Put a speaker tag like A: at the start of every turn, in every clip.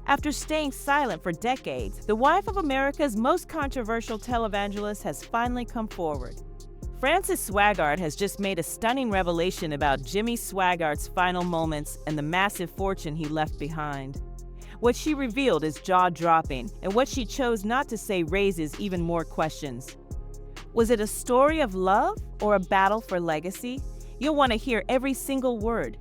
A: After staying silent for decades, the wife of America's most controversial televangelist has finally come forward. Frances Swaggart has just made a stunning revelation about Jimmy Swaggart's final moments and the massive fortune he left behind. What she revealed is jaw-dropping, and what she chose not to say raises even more questions. Was it a story of love or a battle for legacy? You'll want to hear every single word.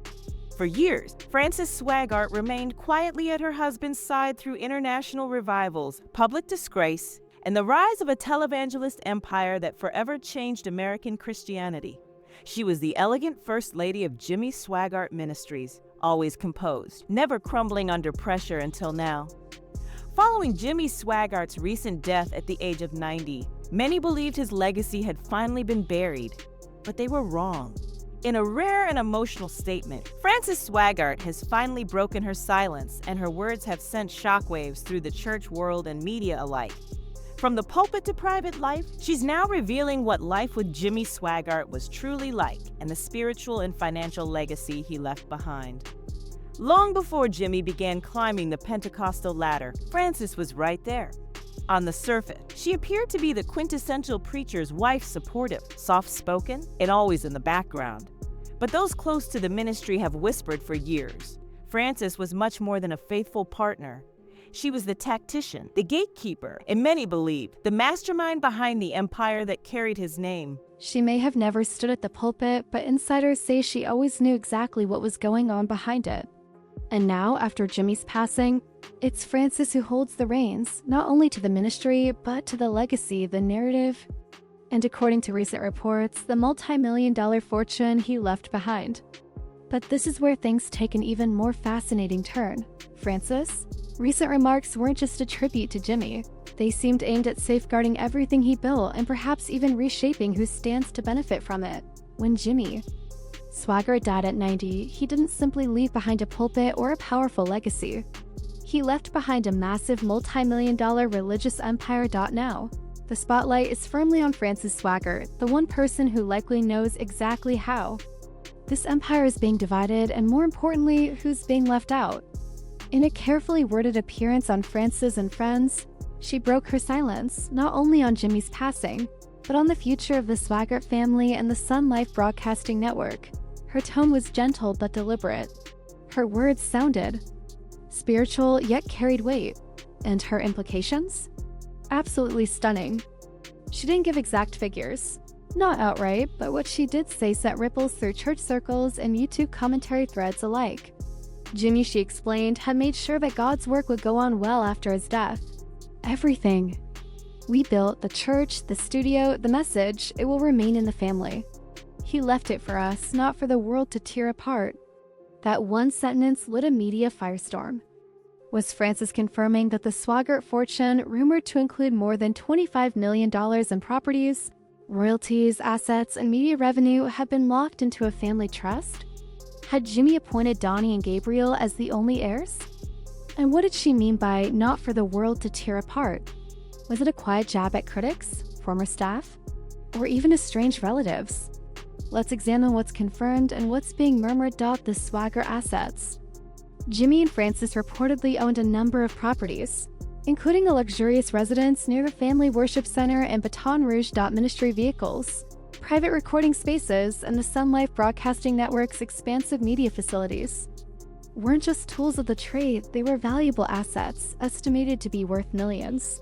A: For years, Frances Swaggart remained quietly at her husband's side through international revivals, public disgrace, and the rise of a televangelist empire that forever changed American Christianity. She was the elegant First Lady of Jimmy Swaggart Ministries, always composed, never crumbling under pressure until now. Following Jimmy Swaggart's recent death at the age of 90, many believed his legacy had finally been buried, but they were wrong. In a rare and emotional statement, Frances Swaggart has finally broken her silence, and her words have sent shockwaves through the church world and media alike. From the pulpit to private life, she's now revealing what life with Jimmy Swaggart was truly like and the spiritual and financial legacy he left behind. Long before Jimmy began climbing the Pentecostal ladder, Frances was right there. On the surface, she appeared to be the quintessential preacher's wife, supportive, soft-spoken, and always in the background. But those close to the ministry have whispered for years. Frances was much more than a faithful partner. She was the tactician, the gatekeeper, and many believed the mastermind behind the empire that carried his name.
B: She may have never stood at the pulpit, but insiders say she always knew exactly what was going on behind it. And now, after Jimmy's passing, it's Frances who holds the reins, not only to the ministry, but to the legacy, the narrative, and according to recent reports, the multi-million-dollar fortune he left behind. But this is where things take an even more fascinating turn. Frances' recent remarks weren't just a tribute to Jimmy. They seemed aimed at safeguarding everything he built and perhaps even reshaping who stands to benefit from it. When Jimmy Swaggart died at 90, he didn't simply leave behind a pulpit or a powerful legacy. He left behind a massive multi-million-dollar religious empire. Now, the spotlight is firmly on Frances Swaggart, the one person who likely knows exactly how this empire is being divided, and more importantly, who's being left out. In a carefully worded appearance on Frances and Friends, she broke her silence, not only on Jimmy's passing, but on the future of the Swaggart family and the Sun Life Broadcasting Network. Her tone was gentle but deliberate. Her words sounded spiritual yet carried weight. And her implications? Absolutely stunning. She didn't give exact figures. Not outright, but what she did say sent ripples through church circles and YouTube commentary threads alike. Jimmy, she explained, had made sure that God's work would go on well after his death. Everything we built, the church, the studio, the message, it will remain in the family. He left it for us, not for the world to tear apart. That one sentence lit a media firestorm. Was Frances confirming that the Swaggart fortune, rumored to include more than $25 million in properties, royalties, assets, and media revenue, had been locked into a family trust? Had Jimmy appointed Donnie and Gabriel as the only heirs? And what did she mean by not for the world to tear apart? Was it a quiet jab at critics, former staff, or even estranged relatives? Let's examine what's confirmed and what's being murmured. The Swaggart assets. Jimmy and Frances reportedly owned a number of properties, including a luxurious residence near the family worship center and Baton Rouge. Ministry vehicles, private recording spaces, and the Sun Life Broadcasting Network's expansive media facilities weren't just tools of the trade, they were valuable assets, estimated to be worth millions.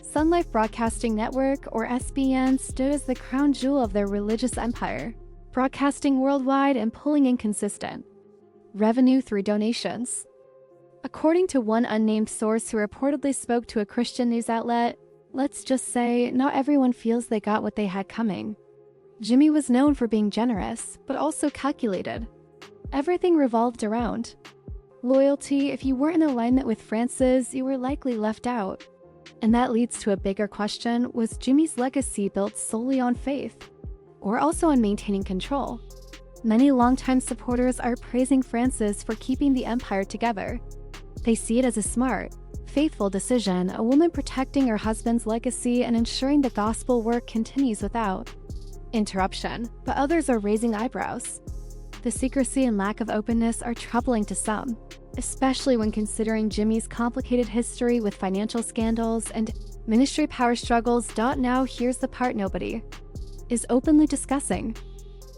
B: Sun Life Broadcasting Network, or SBN, stood as the crown jewel of their religious empire, broadcasting worldwide and pulling in consistent revenue through donations. According to one unnamed source who reportedly spoke to a Christian news outlet, let's just say not everyone feels they got what they had coming. Jimmy was known for being generous, but also calculated. Everything revolved around loyalty. If you weren't in alignment with Frances, you were likely left out. And that leads to a bigger question: was Jimmy's legacy built solely on faith, or also on maintaining control? Many longtime supporters are praising Frances for keeping the empire together. They see it as a smart, faithful decision, a woman protecting her husband's legacy and ensuring the gospel work continues without interruption. But others are raising eyebrows. The secrecy and lack of openness are troubling to some. especially when considering Jimmy's complicated history with financial scandals and ministry power struggles. Now here's the part nobody is openly discussing.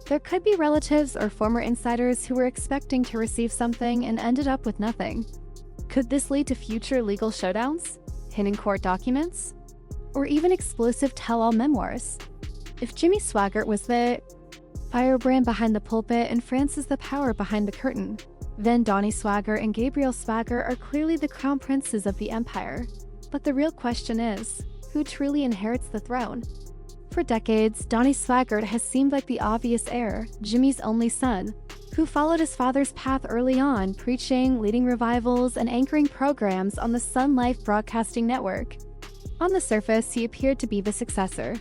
B: There could be relatives or former insiders who were expecting to receive something and ended up with nothing. Could this lead to future legal showdowns, hidden court documents, or even explosive tell-all memoirs? If Jimmy Swaggart was the firebrand behind the pulpit and Francis the power behind the curtain, then Donnie Swaggart and Gabriel Swaggart are clearly the crown princes of the empire. But the real question is, who truly inherits the throne? For decades, Donnie Swaggart has seemed like the obvious heir, Jimmy's only son, who followed his father's path early on, preaching, leading revivals, and anchoring programs on the Sun Life Broadcasting Network. On the surface, he appeared to be the successor.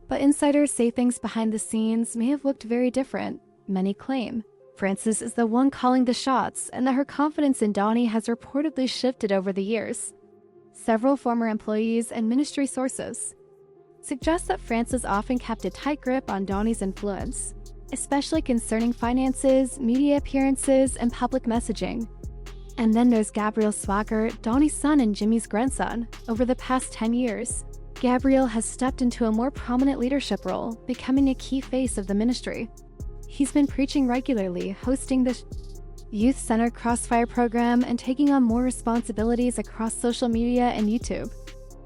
B: But insiders say things behind the scenes may have looked very different. Many claim Frances is the one calling the shots, and that her confidence in Donnie has reportedly shifted over the years. Several former employees and ministry sources suggest that Frances often kept a tight grip on Donnie's influence, especially concerning finances, media appearances, and public messaging. And then there's Gabriel Swaggart, Donnie's son and Jimmy's grandson. Over the past 10 years, Gabriel has stepped into a more prominent leadership role, becoming a key face of the ministry. He's been preaching regularly, hosting the youth-centered Crossfire program, and taking on more responsibilities across social media and YouTube.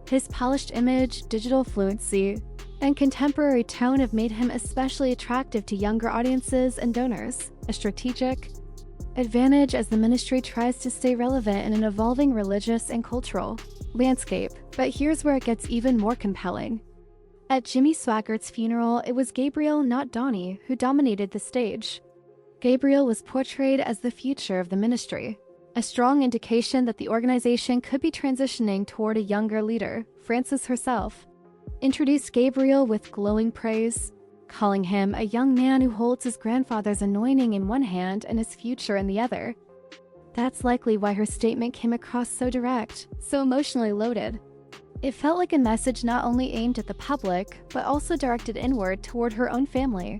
B: His polished image, digital fluency, and contemporary tone have made him especially attractive to younger audiences and donors, a strategic advantage as the ministry tries to stay relevant in an evolving religious and cultural landscape. But here's where it gets even more compelling. At Jimmy Swaggart's funeral, it was Gabriel, not Donnie, who dominated the stage. Gabriel was portrayed as the future of the ministry, a strong indication that the organization could be transitioning toward a younger leader. Frances herself introduced Gabriel with glowing praise, calling him a young man who holds his grandfather's anointing in one hand and his future in the other. That's likely why her statement came across so direct, so emotionally loaded. It felt like a message not only aimed at the public, but also directed inward toward her own family.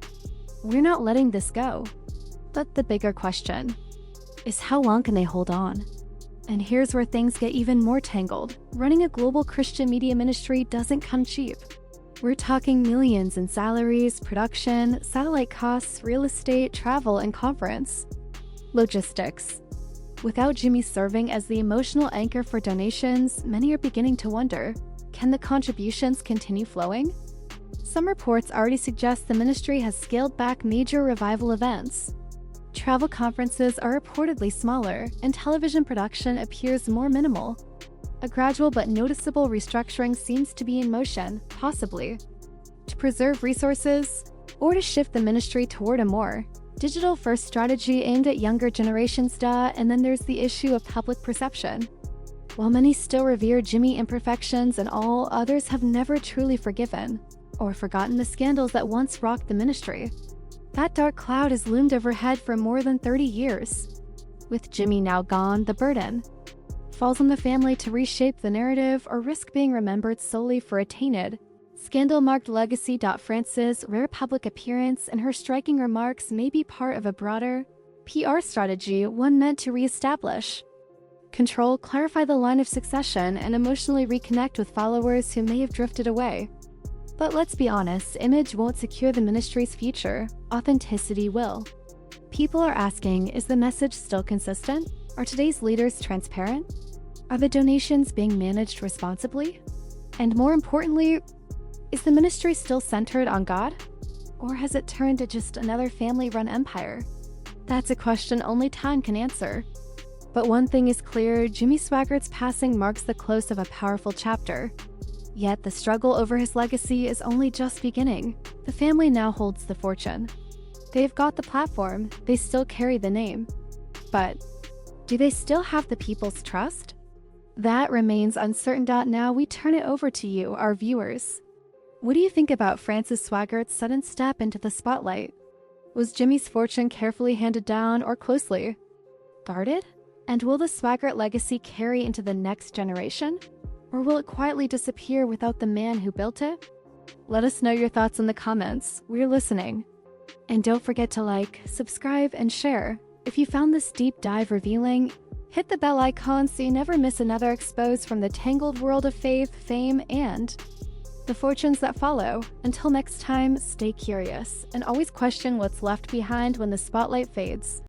B: We're not letting this go. But the bigger question is, how long can they hold on? And here's where things get even more tangled. Running a global Christian media ministry doesn't come cheap. We're talking millions in salaries, production, satellite costs, real estate, travel, and conference logistics. Without Jimmy serving as the emotional anchor for donations, many are beginning to wonder, can the contributions continue flowing? Some reports already suggest the ministry has scaled back major revival events. Travel conferences are reportedly smaller, and television production appears more minimal. A gradual but noticeable restructuring seems to be in motion, possibly to preserve resources or to shift the ministry toward a more digital-first strategy aimed at younger generations. And then there's the issue of public perception. While many still revere Jimmy imperfections and all, others have never truly forgiven or forgotten the scandals that once rocked the ministry. That dark cloud has loomed overhead for more than 30 years. With Jimmy now gone, the burden falls on the family to reshape the narrative or risk being remembered solely for a tainted, scandal-marked legacy. Frances' rare public appearance and her striking remarks may be part of a broader PR strategy, one meant to reestablish control, clarify the line of succession, and emotionally reconnect with followers who may have drifted away. But let's be honest, image won't secure the ministry's future. Authenticity will. People are asking, is the message still consistent? Are today's leaders transparent? Are the donations being managed responsibly? And more importantly, is the ministry still centered on God? Or has it turned to just another family-run empire? That's a question only time can answer. But one thing is clear, Jimmy Swaggart's passing marks the close of a powerful chapter. Yet the struggle over his legacy is only just beginning. The family now holds the fortune. They've got the platform, they still carry the name. But do they still have the people's trust? That remains uncertain. Now we turn it over to you, our viewers. What do you think about Frances Swaggart's sudden step into the spotlight? Was Jimmy's fortune carefully handed down or closely guarded? And will the Swaggart legacy carry into the next generation? Or will it quietly disappear without the man who built it? Let us know your thoughts in the comments. We're listening. And don't forget to like, subscribe, and share. If you found this deep dive revealing, Hit the bell icon so you never miss another expose from the tangled world of faith, fame, and the fortunes that follow. Until next time, stay curious and always question what's left behind when the spotlight fades.